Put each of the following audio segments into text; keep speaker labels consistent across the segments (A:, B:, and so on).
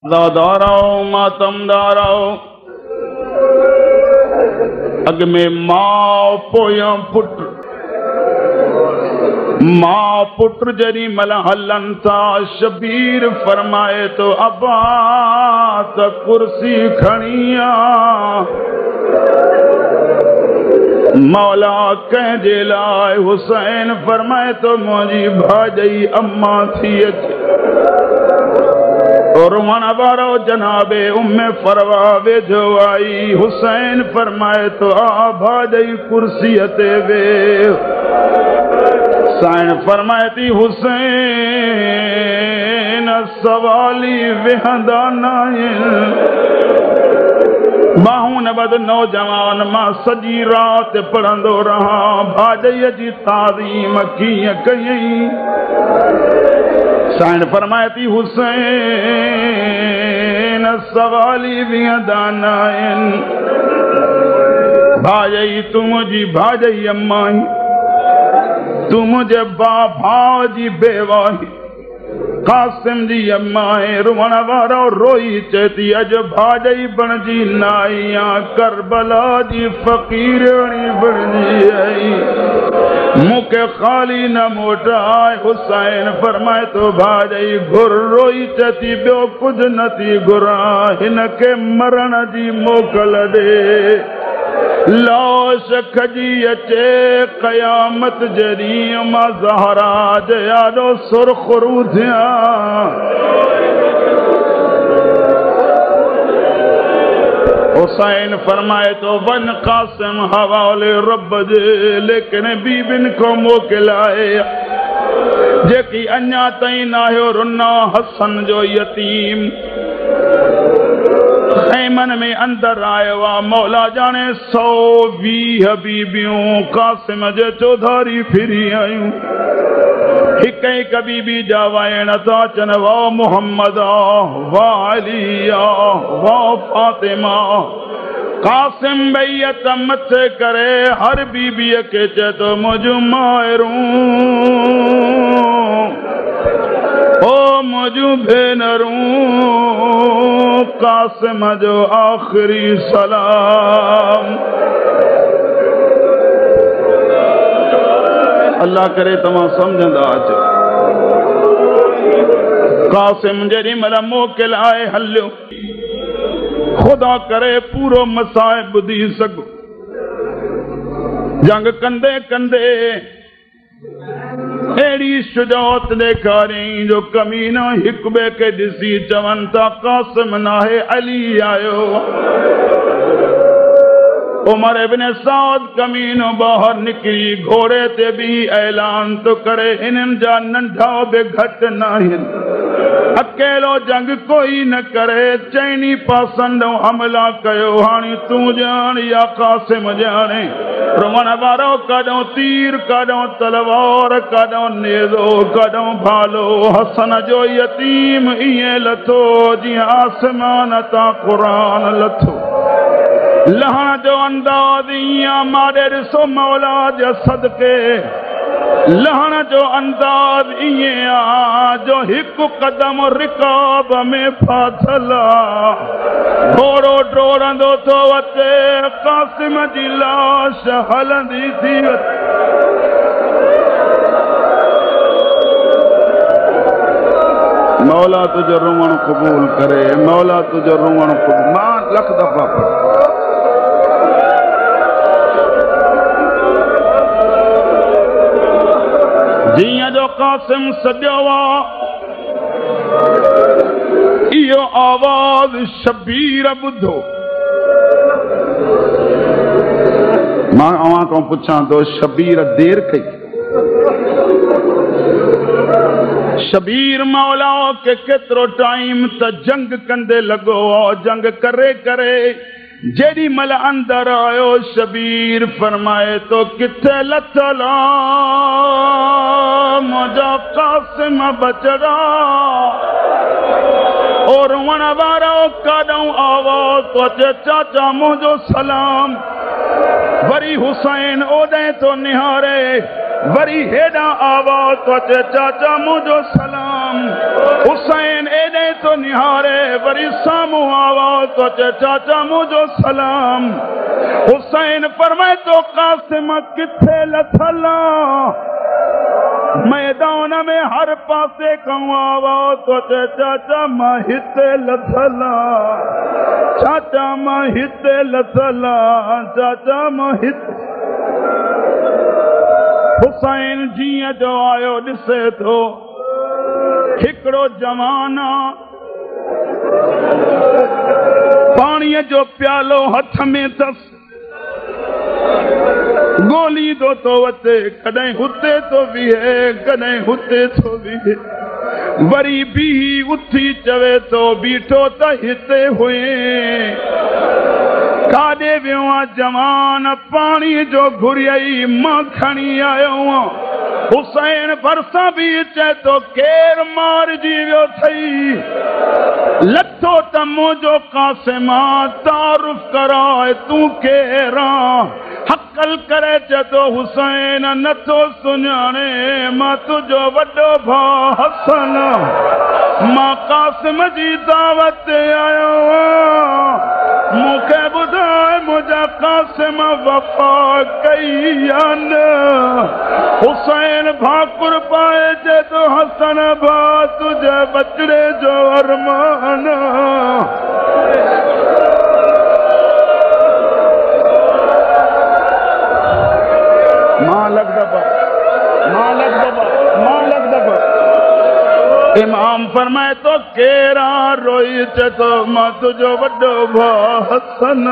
A: दाराओ मातमदाराओ अग में मां पोया पुत्र मां पुत्र जरी मल हलन था शबीर फरमाए तो अबा त कुर्सी खणिया मौला कंहिंजे लाइ हुसैन फरमाए तो मुंहिंजी भाॼई अम्मा थी अचे और मनवारो जनाबे उम्मे फरवा वेझो आई हुसैन फरमाए तो आ भाॼई कुर्सी ते वे साईं फरमाए थी हुसैन सवाली वेहंदा नाहिन बाहूं न बद नौजवान मां सॼी राति पढ़ंदो रहा भाॼईअ जी ताज़ीम कीअं कयई साईं फरमाए थी हुसैन सवाली वेहंदा नाहिन भाॼई तूं मुंहिंजी भाॼई अम्मा तू मुझे भाव जी बेवाही कासिम जी अम्मा रुवण वारो रोई चेती अज भाॼई बणजी नाई करबला जी फकीरणी बणजी आई मूंखे खाली न मोटाए हुसैन फरमाए तो भाॼई घुर रोई चेती ॿियो कुझु न थी घुरा हिनखे मरण जी मोकल ॾे लाश खजी अचे क़यामत जरी मां ज़हरा जयाॾो सुरखरू थिया हुसैन फरमाए तो वन कासिम हवाले रब जे लेकिन बीबिन को मोकिलाए जेकी अञा ताईं नाहियो रुना हसन जो यतीम खैमन में अंदर आयो आ मौला जाने 120 बीबियूं कासिम जे चौधारी फिरी आयूं हिक हिक बीबी जा वाइण था अचन वाह मुहम्मद वाह अली वाह फातिमा कासिम बैयत मथे करे हर बीबीअ खे चए तो मुंहिंजूं माइरूं ओ मुंहिंजूं भेनरूं कासिम जो आखिरी सलाम अल्लाह करे तव्हां सम्झंदा अचो कासिम जेॾी महिल मोकिल आहे हलियो खुदा करे पूरो मसाइब ॿुधी सघो जंग कंदे कंदे अहिड़ी शुजात ॾेखारियईं जो कमीनो हिक ॿिए खे ॾिसी चवनि था कासिम नाहे अली आयो उमर इब्न साद कमीनो ॿाहिरि निकिरी घोड़े ते बि ऐलान तो करे हिननि जा नंढा बि घटि नाहिनि अकेलो जंग कोई न करे चइनी पासनि ॾांहुं हमला कयो हाणे तूं ॼाण या कासिम ॼाणे रुवण वारो काॾों तीर काॾों तलवार काॾों नेज़ो काॾों भालो हसन जो यतीम ईअं लथो जीअं आसमान तां क़ुरान लथो लहण जो अंदाज़ ईअं मारे ॾिसो मौला जे सदके लहण जो अंदाज़ ईअं आ जो हिकु कदम रिकाब में फाथल घोड़ो डोड़ंदो थो अचे कासिम जी लाश हलंदी थी मौला तुझो रुवण क़बूल करे मौला तुझो रुवण क़बूल मां लख दफ़ा पढ़ जीअं जो कासिम सॼो आहे इहो आवाज़ शबीर ॿुधो मां अव्हां खां पुछां थो शबीर देर कई शबीर मौला के केतिरो टाइम त जंग कंदे लॻो जंग करे करे जेॾी महिल अंदर आयो शबीर फरमाए तो किथे लथल मुंहिंजा कासिम बचड़ा और वण वारो काॾों आवाज़ तो अचे चाचा मुंहिंजो सलाम वरी हुसैन ओॾे तो निहारे वरी हेॾां आवाज़ तो अचे चाचा मुंहिंजो सलाम हुसैन एॾे तो निहारे वरी सामू आवा तो चे चाचा मुझो सलाम। हुसैन फरमाए तो कासिम किथे लथला, मैदान में हर पासे कहूं आवा तो चे चाचा मां हिते लथला, चाचा मां हिते लथला, चाचा मां हिते। हुसैन जीअं जो आयो ॾिसे थो हिकिड़ो जवाना पाणीअ जो प्यालो हथ में अथसि, गोली तो वते, कॾहिं हुते तो बीहे, कॾहिं हुते तो बीहे, वरी बी उथी चवे तो बीठो त हिते हुए। काॾे वियो आहे जवान पाणी जो घुरियई मां खणी आयो। हुसैन भरसां बि चए तो केर मारिजी वियो थई, लथो त मुंहिंजो कासिमा तारुफ कराए तूं केर आं। हकल करे चए तो हुसैन नथो सुञाणे मां तुंहिंजो वॾो भाउ हसन, मां कासिम जी दावत ते आयो आहियां, मूंखे ॿुधाए मुंहिंजा कासिम वफ़ा कई या न। हुसैन भाकुर पाए चए तो हसन भाउ तुंहिंजे बचड़े जो अरमान। मालक दबा, मालक दबा, मालक दबा। इमाम फरमाए तो केरा रोई चे तो मां तुझो वड्डो भाउ हसन।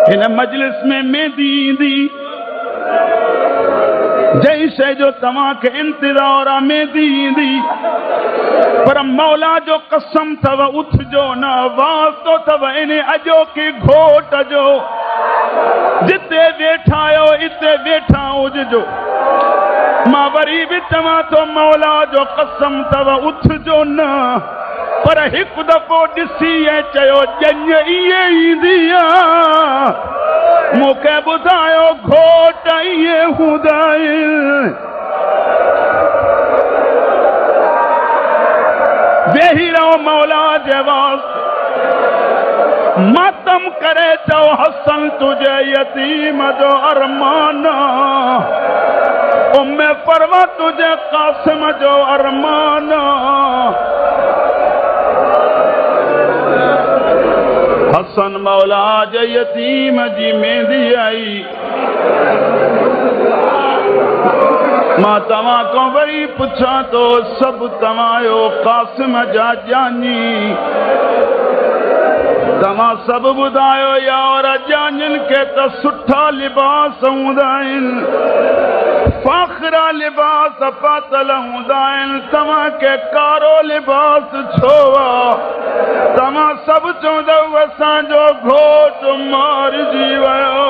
A: हिन मजलिस में मेहंदी ईंदी, जई शइ जो तव्हांखे इंतज़ार आहे मेहंदी ईंदी, पर मौला जो कसम थव उथजो न, वास्तो थव इन अॼोकी घोट जो, जिते वेठा आहियो इते वेठा हुजजो। मां वरी बि चवां थो मौला जो कसम थव उथजो न, पर हिकु दफ़ो ॾिसी ऐं चयो ॼञ इहे ईंदी आहे, मूंखे ॿुधायो घोट इहे हूंदा आहिनि। वेही रहो मौला जे वास्ते, मातम करे चओ हसन तुझे यतीम जो अरमान, उम्मे फरवा तुझे कासिम जो अरमान। हसन मौला जे यतीम जी मेहंदी आई। मां तव्हां खां वरी पुछां तो सभु तव्हांजो कासिम जा जानी, तव्हां सभु ॿुधायो यार जानियुनि खे त सुठा लिबास हूंदा आहिनि, फ़ाख़िरा लिबास पातल हूंदा आहिनि, तव्हांखे कारो लिबास छो आहे? तव्हां सभु चवंदव असांजो घोट मारिजी वियो।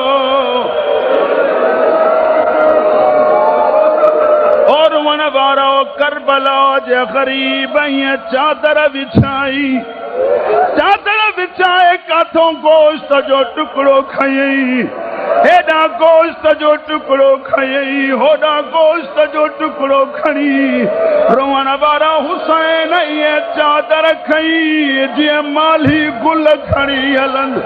A: और वन वारो करबला जे ग़रीब ईअं चादर विछाई, चादर विछाए काथों गोश्त जो टुकड़ो खयई, हेॾा गोश्त जो टुकड़ो खयई, होॾा गोश्त जो टुकड़ो खणी रोअण वारा हुसैन ईअं चादर खई जीअं माली गुल खणी हलंद,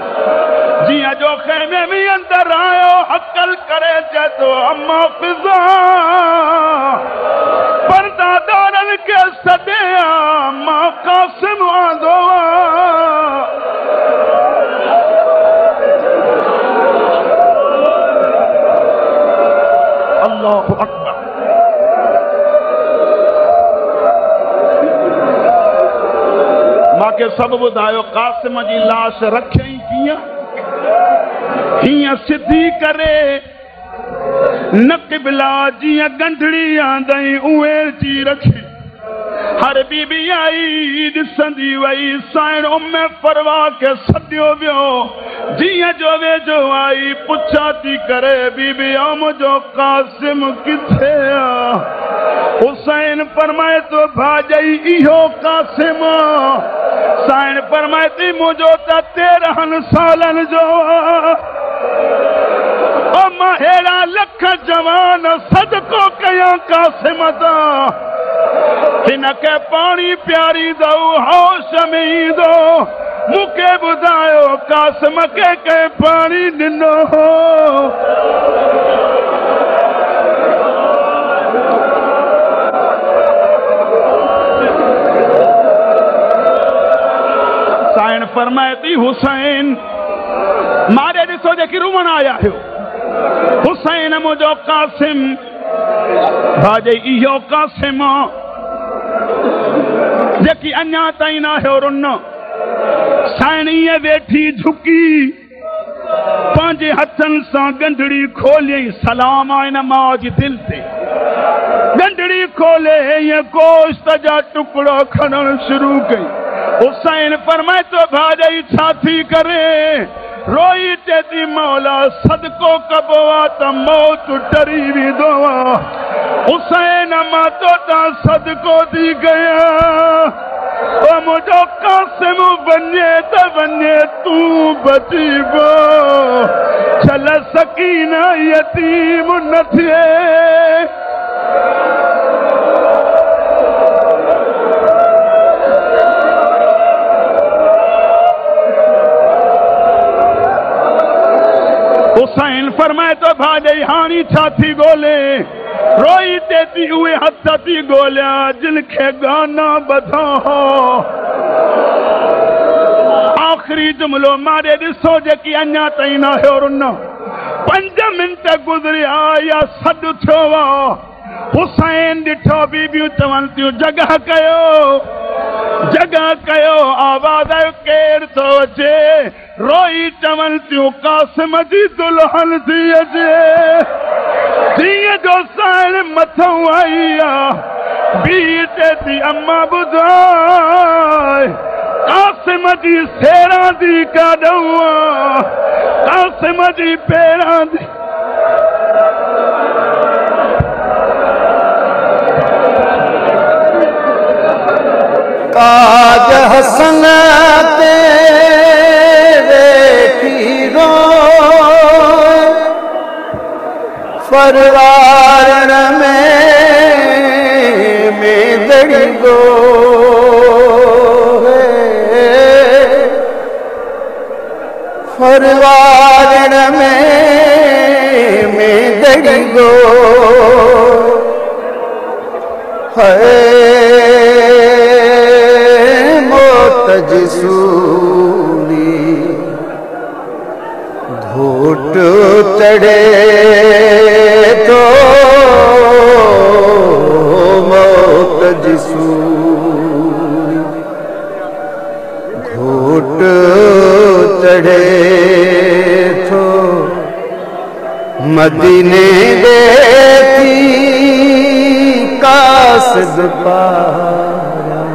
A: जीअं जो ख़ैमे में अंदर आयो हकल करे चए तो अम्मा फिज़ा पर्दादारनि खे सॾिया मां कासिम आंदो अल्लाहु अकबर। मांखे सभु ॿुधायो कासिम जी लाश रखियईं कीअं? हीअं सिधी करे न क़िबला जीअं गंढड़ी आंदई उहे ची रखी, हर बीबी आई ॾिसंदी वई, साइण उम्मे फरवा खे सॾियो वियो, जीअं जो वेझो आई पुछा थी करे बीबी मुंहिंजो कासिम किथे आहे? हुसैन फरमाए तो भाॼई इहो कासिम, साइण फरमाए थी मुंहिंजो त 13 सालनि जो। ओ माहेड़ा लख जवान सदको कया कासिम दा हिनके पानी प्यारी दो होश में दो मुके बुधायो कासिम के पानी दिनो हो साइन फरमायती हुसैन मारे ॾिसो जेकी रूमन आया हो हुसैन मुझो कासिम भाजे इहो कासिम जेकी अञा ताईं ना हो रुन साइणीअ वेठी झुकी पंहिंजे हथनि सां गंढड़ी खोले सलाम आहे न मां जी दिल ते गंढड़ी खोले ये गोश्त जा टुकड़ो खणण शुरू कई हुसैन फरमाए तो भाई छा थी करे रोई चेती मौला सदको कबो त मौत डरी वेंदो हुसैन मां तो ता सदको थी गया ओ मुझो कासिम वञे त वञे तू बची पो चल सकीना यतीम न थिए हुसैन फरमाए तो भाई हानी छाती गोले रोई तेती हुए हथ थी गोलिया जिनखे गाना बधा हो आखिरी जुमलो मारे ॾिसो जेकी अञा ताईं न हो रुन 5 मिंट गुज़रिया या सॾु थियो हुसैन ॾिठो बीबियूं चवनि थियूं जगह कयो आवाज़ आयो केर थो अचे रोई चवनि थियूं कासिम जी दुल्हन थी अचे धीअ जो साइण मथां आई आहे बी चेती अम्मा ॿुधाए कासिम जी सेरां दी काॾऊं कासिम जी पेरां दी
B: काज हसन ते वेठी रो फरवार में दड़ी गो फरवार में दड़ी गो है जिसूली घोट चढ़े तो मौत जिसूली घोट चढ़े तो मदीने देती कासिद पारा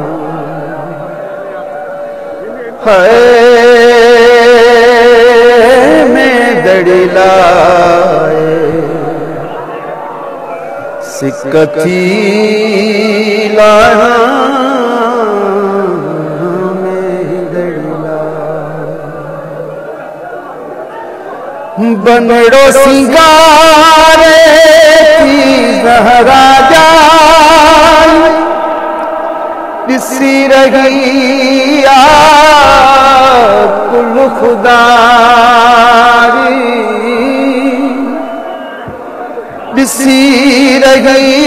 B: में दड़ी लाए सिकथी लाना में दड़ी लाए बनड़ो सिंगारे थी जहरा जान दिसी रही कुल खुदारी दिसी रही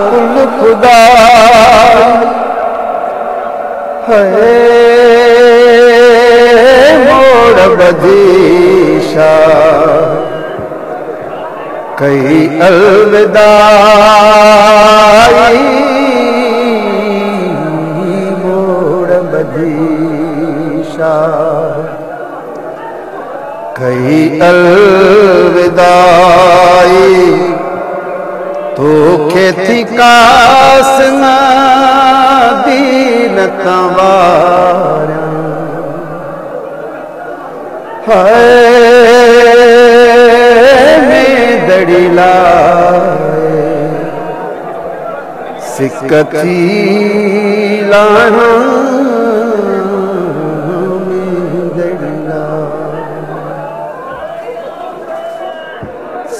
B: कुल खुदारी है मोड़ बदीशा कई अलविदा बदीशा कई अलविदाई तो खेती कासना दीन तवारा है में दड़ी लाए सिकथी लाना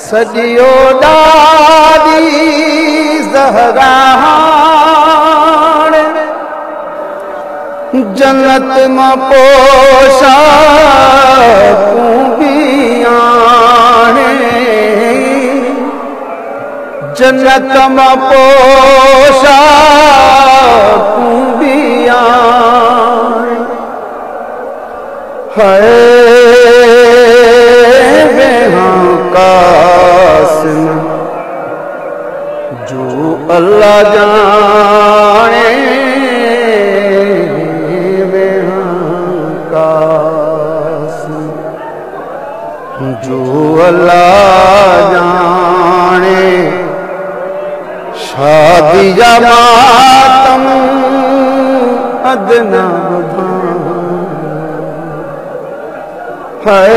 B: सदियो दादी ज़हरान जन्नत मां पोशा जन्नत मां पोशा है बेहाँ कासिम जो अल्लाह जाने बेहाँ कासिम जो अल्लाह जाने शादी जा मातम अदना है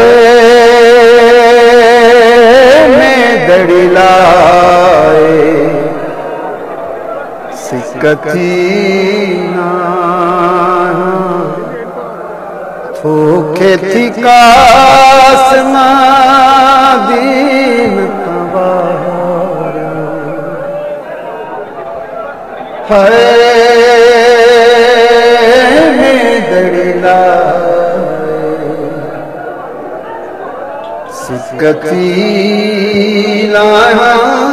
B: में दड़ी लाए सिकती ना थोके थी कासना दीन है में दड़ी लाए सिकती लाया